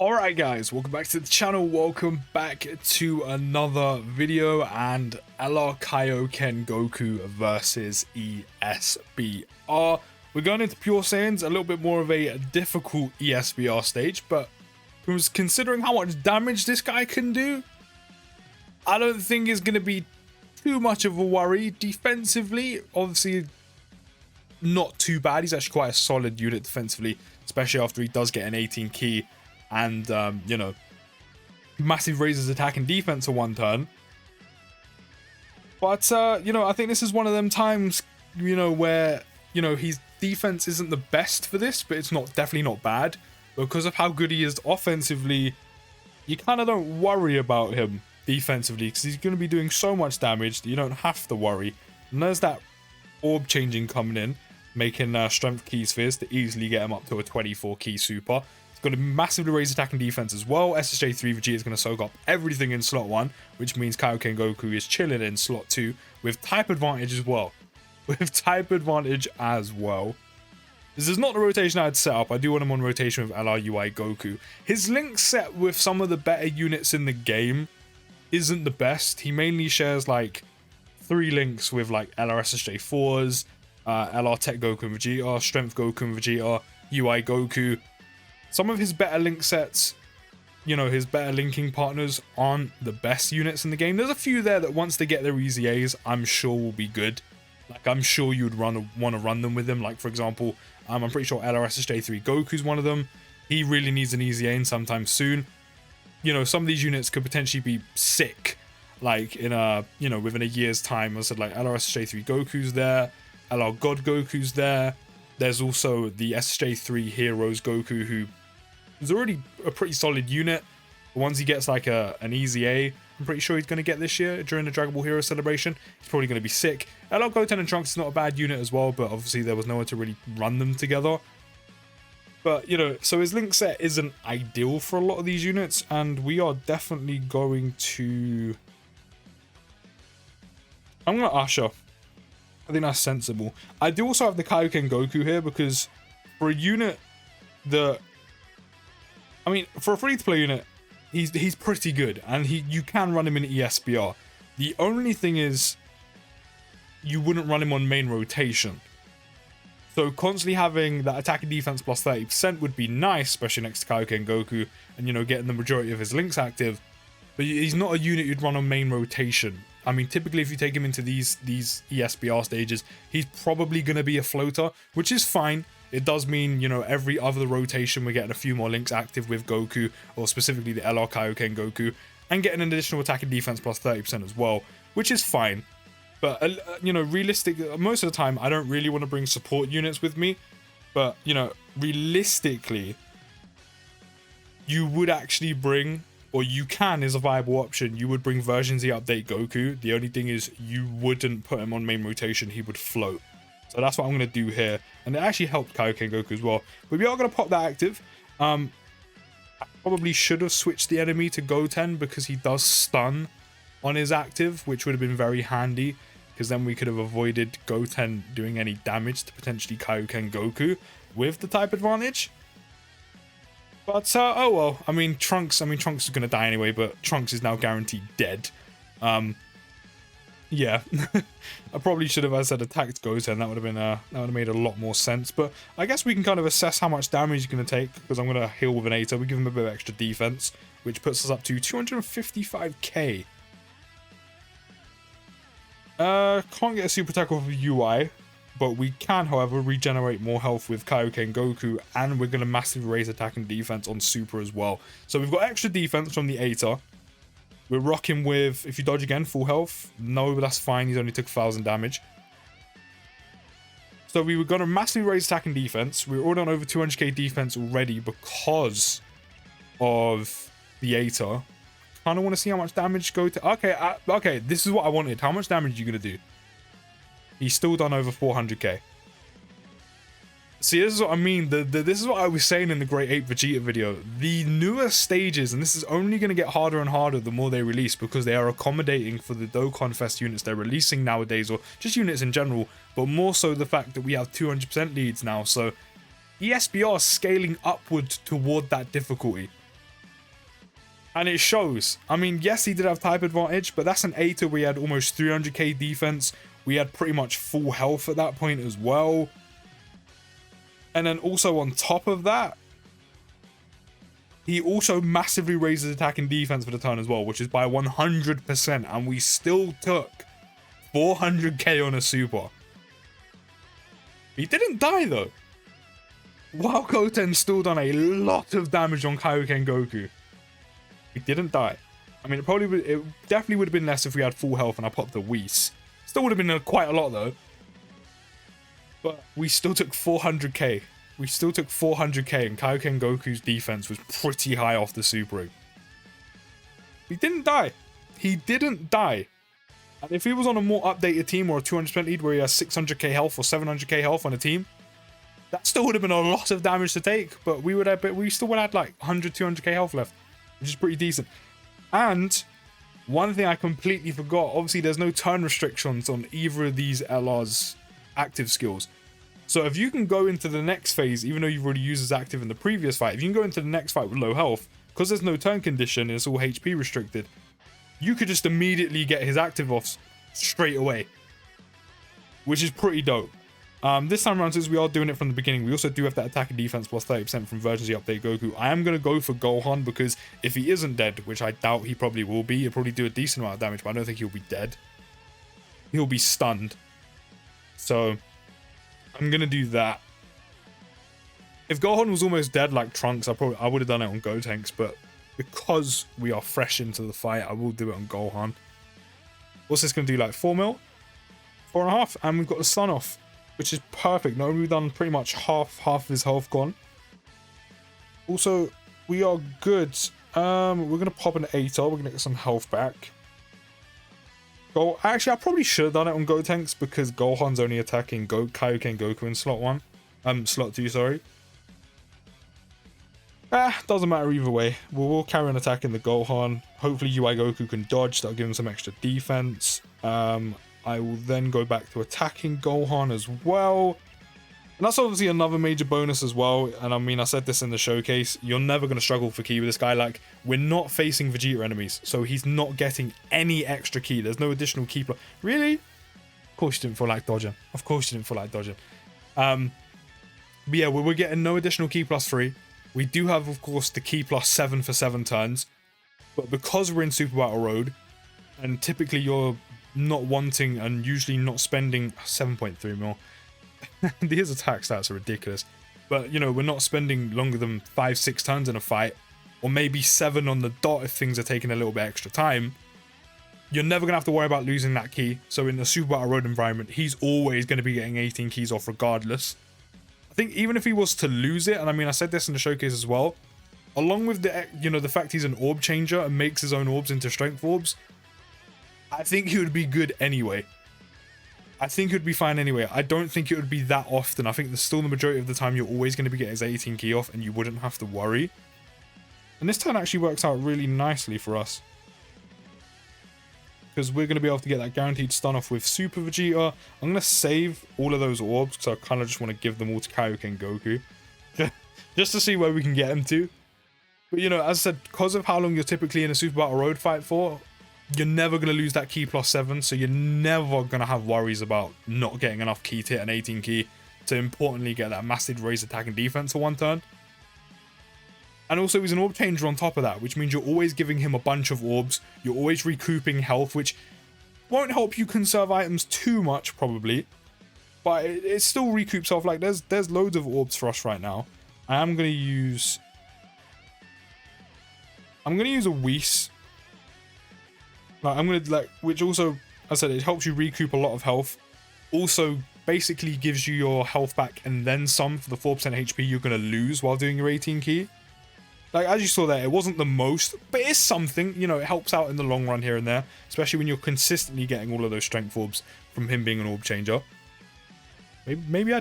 Alright guys, welcome back to the channel, welcome back to another video, and KAIOKEN GOKU versus ESBR. We're going into Pure Saiyans, a little bit more of a difficult ESBR stage, but considering how much damage this guy can do, I don't think it's going to be too much of a worry. Defensively, obviously not too bad. He's actually quite a solid unit defensively, especially after he does get an 18 key. And, massive raises attack and defense for one turn. But, I think this is one of them times, where, his defense isn't the best for this, but it's definitely not bad. Because of how good he is offensively, you kind of don't worry about him defensively, because he's going to be doing so much damage that you don't have to worry. And there's that orb changing coming in, making strength key spheres to easily get him up to a 24 key super. Going to massively raise attack and defense as well. SSJ3 Vegeta is going to soak up everything in slot 1, which means KAIOKEN GOKU is chilling in slot 2 with type advantage as well. This is not the rotation I'd set up. I do want him on rotation with LRUI Goku. His link set with some of the better units in the game isn't the best. He mainly shares like 3 links with like LRSSJ4s, LR Tech Goku and Vegeta, Strength Goku and Vegeta, UI Goku. Some of his better link sets, his better linking partners aren't the best units in the game. There's a few there that once they get their easy A's, I'm sure will be good. Like, I'm sure you'd want to run them with him. Like, for example, I'm pretty sure LRSSJ3 Goku's one of them. He really needs an easy A sometime soon. Some of these units could potentially be sick. Like, within a year's time. I said, like, LRSSJ3 Goku's there. LR God Goku's there. There's also the SSJ3 Heroes Goku, who is already a pretty solid unit. Once he gets like an easy A, I'm pretty sure he's going to get this year during the Dragon Ball Hero celebration. He's probably going to be sick. LR Goten and Trunks is not a bad unit as well, but obviously there was nowhere to really run them together. But, so his link set isn't ideal for a lot of these units, and we are definitely going to... I'm going to Usher. I think that's sensible. I do also have the KAIOKEN GOKU here because for a unit that... I mean, for a free-to-play unit, he's pretty good, and you can run him in ESBR. The only thing is, you wouldn't run him on main rotation. So constantly having that attack and defense plus 30% would be nice, especially next to KAIOKEN GOKU, and getting the majority of his links active. But he's not a unit you'd run on main rotation. I mean, typically if you take him into these ESBR stages, he's probably going to be a floater, which is fine. It does mean, every other rotation we're getting a few more links active with Goku, or specifically the LR KAIOKEN GOKU, and getting an additional attack and defense plus 30% as well, which is fine. But, realistic, most of the time, I don't really want to bring support units with me. But, realistically, you would actually bring, or you can is a viable option, you would bring version Z update Goku. The only thing is you wouldn't put him on main rotation, he would float. So that's what I'm going to do here. And it actually helped KAIOKEN GOKU as well. But we are going to pop that active. I probably should have switched the enemy to Goten because he does stun on his active, which would have been very handy. Because then we could have avoided Goten doing any damage to potentially KAIOKEN GOKU with the type advantage. But, oh well. I mean, Trunks is going to die anyway, but Trunks is now guaranteed dead. Yeah. I probably should have, as I said, attacked Goten. That would have made a lot more sense. But I guess we can kind of assess how much damage he's going to take, because I'm going to heal with an Eta. We give him a bit of extra defense, which puts us up to 255k. Can't get a super attack off of UI. But we can, however, regenerate more health with KAIOKEN GOKU, and we're going to massively raise attack and defense on Super as well. So we've got extra defense from the Eta. We're rocking with, if you dodge again, full health. No, that's fine. He's only took 1,000 damage. So we were going to massively raise attack and defense. We're already on over 200k defense already because of the Eta. Kind of want to see how much damage go to... Okay, this is what I wanted. How much damage are you going to do? He's still done over 400k. See, this is what I mean. This is what I was saying in the Great 8 Vegeta video. The newer stages, and this is only going to get harder and harder the more they release, because they are accommodating for the Dokkan Fest units they're releasing nowadays, or just units in general, but more so the fact that we have 200% leads now. So ESBR is scaling upward toward that difficulty. And it shows. I mean, yes, he did have type advantage, but that's an A tier where he had almost 300k defense. We had pretty much full health at that point as well. And then also on top of that, he also massively raises attack and defense for the turn as well, which is by 100%. And we still took 400k on a super. He didn't die though. Wow, Goten's still done a lot of damage on KAIOKEN Goku. He didn't die. I mean, it definitely would have been less if we had full health and I popped the Whis. Still would have been quite a lot though. But we still took 400k. We still took 400k, and KAIOKEN Goku's defense was pretty high off the Super. He didn't die. He didn't die. And if he was on a more updated team or a 200% lead where he has 600k health or 700k health on a team, that still would have been a lot of damage to take. But we still would have had like 100, 200k health left, which is pretty decent. And one thing I completely forgot, obviously there's no turn restrictions on either of these LR's active skills. So if you can go into the next phase, even though you've already used his active in the previous fight, if you can go into the next fight with low health, because there's no turn condition, it's all HP restricted, you could just immediately get his active off straight away, which is pretty dope. This time around, since we are doing it from the beginning, we also do have that attack and defense plus 30% from Version Z Update Goku. I am going to go for Gohan because if he isn't dead, which I doubt he probably will be, he'll probably do a decent amount of damage, but I don't think he'll be dead. He'll be stunned. So I'm going to do that. If Gohan was almost dead like Trunks, I would have done it on Gotenks, but because we are fresh into the fight, I will do it on Gohan. What's this going to do, like 4 mil? 4.5, and we've got the stun off, which is perfect. Now we've done pretty much half of his health gone. Also, we are good. We're going to pop an 8-0. We're going to get some health back. Actually, I probably should have done it on Gotenks because Gohan's only attacking KAIOKEN Goku in slot 1. Slot 2, sorry. Doesn't matter either way. We'll carry on attacking the Gohan. Hopefully UI Goku can dodge. That'll give him some extra defense. I will then go back to attacking Gohan as well. And that's obviously another major bonus as well. And I mean, I said this in the showcase. You're never going to struggle for ki with this guy. Like, we're not facing Vegeta enemies. So he's not getting any extra ki. There's no additional ki. Really? Of course you didn't feel like dodging. Of course you didn't feel like dodging. But yeah, we're getting no additional ki plus 3. We do have, of course, the ki plus 7 for 7 turns. But because we're in Super Battle Road, and typically you're not wanting and usually not spending 7.3 mil. These attack stats are ridiculous. But, you know, we're not spending longer than 5-6 turns in a fight. Or maybe 7 on the dot if things are taking a little bit extra time. You're never going to have to worry about losing that ki. So in the Super Battle Road environment, he's always going to be getting 18 keys off regardless. I think even if he was to lose it, and I mean, I said this in the showcase as well, along with the, you know, the fact he's an orb changer and makes his own orbs into strength orbs, I think he would be good anyway. I think it would be fine anyway. I don't think it would be that often. I think still the majority of the time you're always going to be getting his 18 ki off and you wouldn't have to worry. And this turn actually works out really nicely for us, because we're going to be able to get that guaranteed stun off with Super Vegeta. I'm going to save all of those orbs because I kind of just want to give them all to KAIOKEN Goku. Just to see where we can get him to. But, you know, as I said, because of how long you're typically in a Super Battle Road fight for, you're never going to lose that ki plus 7. So you're never going to have worries about not getting enough ki to hit an 18 ki to importantly get that massive raise attack and defense for one turn. And also he's an orb changer on top of that, which means you're always giving him a bunch of orbs. You're always recouping health, which won't help you conserve items too much probably. But it still recoups health. Like there's loads of orbs for us right now. I'm going to use a Whis. Like, which also, as I said, it helps you recoup a lot of health. Also basically gives you your health back and then some for the 4% HP you're going to lose while doing your 18 ki. Like, as you saw there, it wasn't the most, but it's something. You know, it helps out in the long run here and there, especially when you're consistently getting all of those strength orbs from him being an orb changer. Maybe I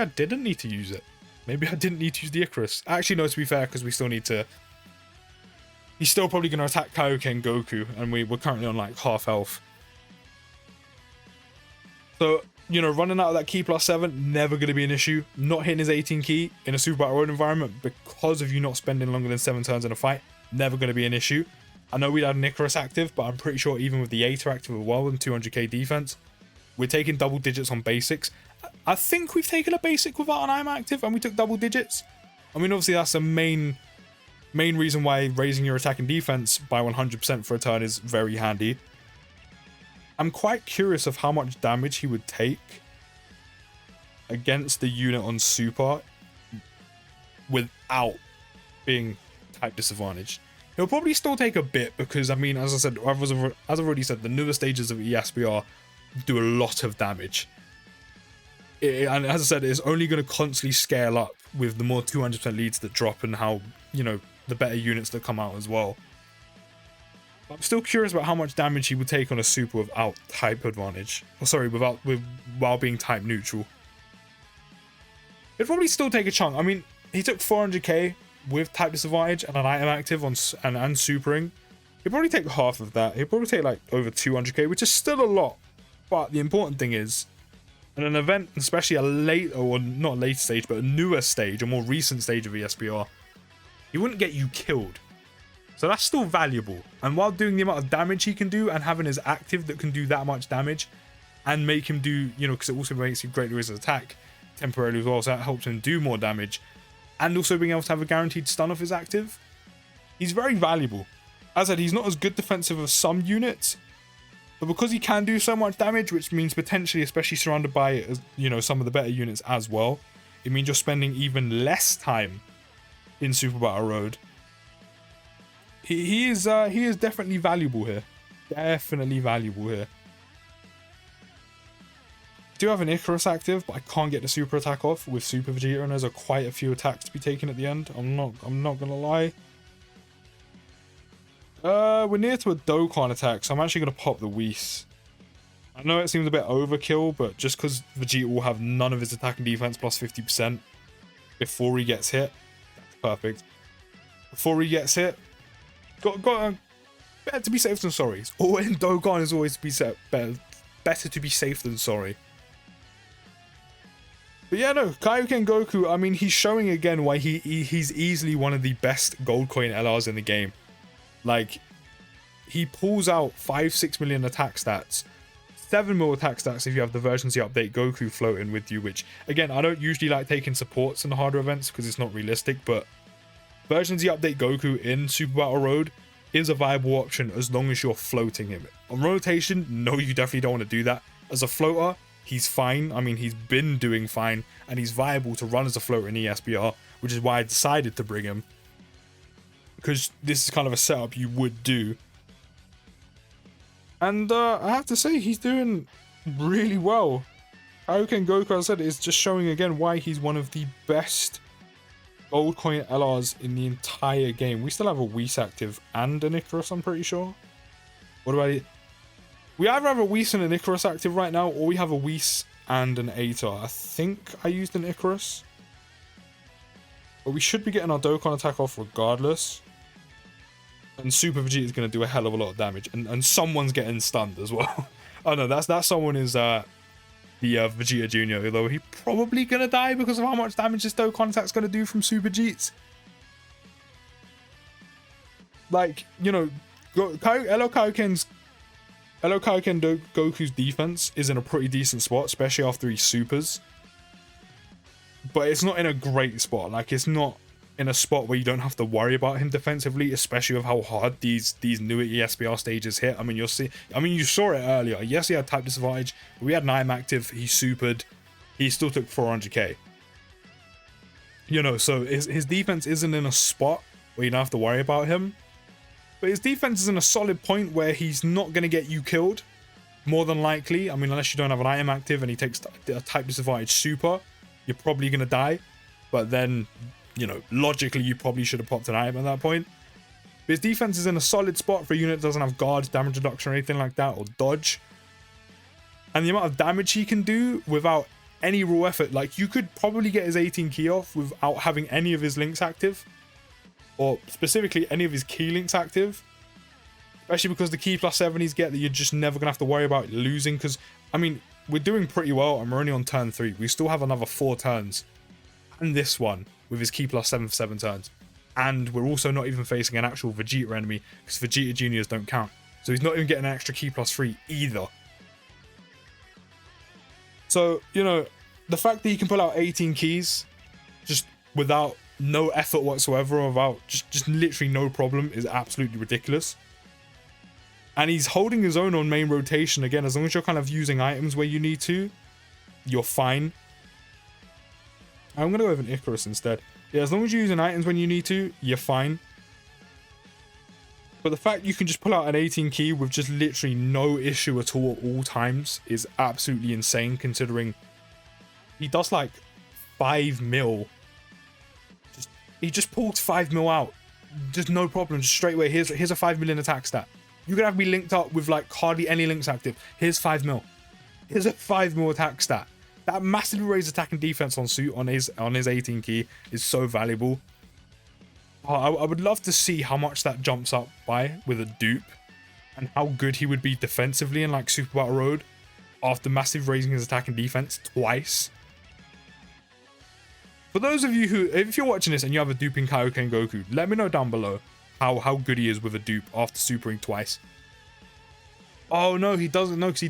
didn't need to use it. Maybe I didn't need to use the Icarus. Actually, no, to be fair, because we still need to... He's still probably going to attack KAIOKEN Goku, and we're currently on, like, half health. So, you know, running out of that ki plus 7, never going to be an issue. Not hitting his 18 ki in a Super Battle Road environment because of you not spending longer than 7 turns in a fight, never going to be an issue. I know we had an Icarus active, but I'm pretty sure even with the Aether active as well and 200k defense, we're taking double digits on basics. I think we've taken a basic without an IM active and we took double digits. I mean, obviously that's the main reason why raising your attack and defense by 100% for a turn is very handy. I'm quite curious of how much damage he would take against the unit on super without being type disadvantaged. He'll probably still take a bit because, I mean, as I said, as I've already said, the newer stages of ESBR do a lot of damage. And as I said, it's only going to constantly scale up with the more 200% leads that drop and how, you know, the better units that come out as well. I'm still curious about how much damage he would take on a super without type advantage. Or sorry, while being type neutral. It'd probably still take a chunk. I mean, he took 400k with type disadvantage and an item active on and supering. He'd probably take half of that. He'd probably take like over 200k, which is still a lot. But the important thing is, in an event, especially a late, or not a late stage, but a newer stage, a more recent stage of ESBR, he wouldn't get you killed. So that's still valuable. And while doing the amount of damage he can do and having his active that can do that much damage and make him do, you know, because it also makes him greatly raise his attack temporarily as well, so that helps him do more damage. And also being able to have a guaranteed stun off his active. He's very valuable. As I said, he's not as good defensive as some units, but because he can do so much damage, which means potentially, especially surrounded by, you know, some of the better units as well, it means you're spending even less time in Super Battle Road. He is definitely valuable here. Definitely valuable here. I do have an Icarus active, but I can't get the super attack off with Super Vegeta, and there's quite a few attacks to be taken at the end. I'm not gonna lie. We're near to a Dokkan attack, so I'm actually gonna pop the Whis. I know it seems a bit overkill, but just because Vegeta will have none of his attack and defense plus 50% before he gets hit, that's perfect. Before he gets hit, got better to be safe than sorry. Or in Dokkan is always to be better to be safe than sorry. But yeah, no, KAIOKEN Goku, I mean, he's showing again why he's easily one of the best gold coin LRs in the game. Like, he pulls out 5-6 million attack stats, 7 mil attack stats if you have the version Z update Goku floating with you, which, again, I don't usually like taking supports in the harder events because it's not realistic, but version Z update Goku in Super Battle Road is a viable option as long as you're floating him. On rotation, no, you definitely don't want to do that. As a floater, he's fine. I mean, he's been doing fine, and he's viable to run as a floater in ESBR, which is why I decided to bring him. Because this is kind of a setup you would do. And I have to say, he's doing really well. KAIOKEN Goku, as I said, is just showing again why he's one of the best gold coin LRs in the entire game. We still have a Whis active and an Icarus, I'm pretty sure. What about it? We either have a Whis and an Icarus active right now, or we have a Whis and an Aether. I think I used an Icarus. But we should be getting our Dokkan attack off regardless. And Super Vegeta is going to do a hell of a lot of damage. And someone's getting stunned as well. Oh no, that someone is the Vegeta Jr. Although he's probably going to die because of how much damage this Dokkan attack's going to do from Super Jeets. Like, you know, KAIOKEN Goku's defense is in a pretty decent spot, especially after he supers. But it's not in a great spot. Like, it's not in a spot where you don't have to worry about him defensively, especially with how hard these newer ESBR stages hit. I mean, you'll see. I mean, you saw it earlier. Yes, he had type disadvantage, but we had an IM active. He supered. He still took 400k. You know, so his defense isn't in a spot where you don't have to worry about him. But his defense is in a solid point where he's not going to get you killed, more than likely. I mean, unless you don't have an item active and he takes a type disadvantage super, you're probably going to die. But then, you know, logically, you probably should have popped an item at that point. But his defense is in a solid spot for a unit that doesn't have guard, damage reduction, or anything like that, or dodge. And the amount of damage he can do without any raw effort, like, you could probably get his 18 key off without having any of his links active. Or specifically any of his key links active. Especially because the key plus 7 he's get that you're just never going to have to worry about losing. Because, I mean, we're doing pretty well and we're only on turn 3. We still have another 4 turns. And this one with his key plus 7 for 7 turns. And we're also not even facing an actual Vegeta enemy, because Vegeta Juniors don't count. So he's not even getting an extra key +3 either. So, you know, the fact that he can pull out 18 keys just without no effort whatsoever, without just literally no problem, is absolutely ridiculous. And he's holding his own on main rotation again. As long as you're kind of using items where you need to, you're fine. I'm gonna go with an Icarus instead. Yeah, as long as you're using items when you need to, you're fine. But the fact you can just pull out an 18 key with just literally no issue at all times is absolutely insane, considering he does like 5 mil. He just pulled 5 mil out. Just no problem, just straight away. Here's a 5 million attack stat. You could have me linked up with like hardly any links active. Here's 5 mil. Here's a 5 mil attack stat. That massively raised attack and defense on suit on his 18 key is so valuable. I would love to see how much that jumps up by with a dupe, and how good he would be defensively in like Super Battle Road after massive raising his attack and defense twice. For those of you who, if you're watching this and you have a dupe in KAIOKEN Goku, let me know down below how good he is with a dupe after supering twice. Oh no, he doesn't. No, because he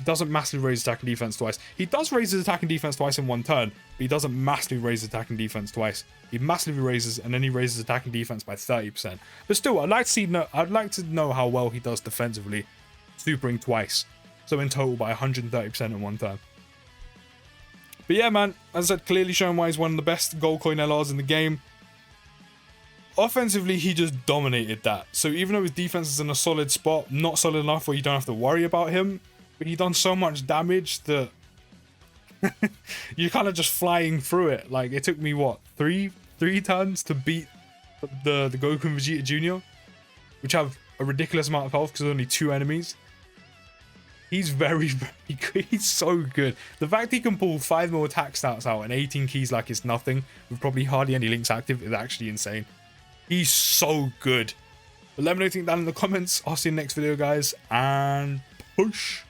doesn't massively raise attack and defense twice. He does raise his attack and defense twice in one turn, but he doesn't massively raise his attack and defense twice. He massively raises, and then he raises attack and defense by 30%. But still, I'd like to know how well he does defensively, supering twice. So in total by 130% in one turn. But yeah, man, as I said, clearly showing why he's one of the best gold coin LRs in the game. Offensively, he just dominated that. So even though his defense is in a solid spot, not solid enough where you don't have to worry about him, but he done so much damage that you're kind of just flying through it. Like, it took me, what, three turns to beat the Goku and Vegeta Jr., which have a ridiculous amount of health because there's only 2 enemies. He's very, very good. He's so good. The fact he can pull 5 more attack stats out and 18 keys like it's nothing, with probably hardly any links active, is actually insane. He's so good. But let me know what you think down in the comments. I'll see you in the next video, guys, and push.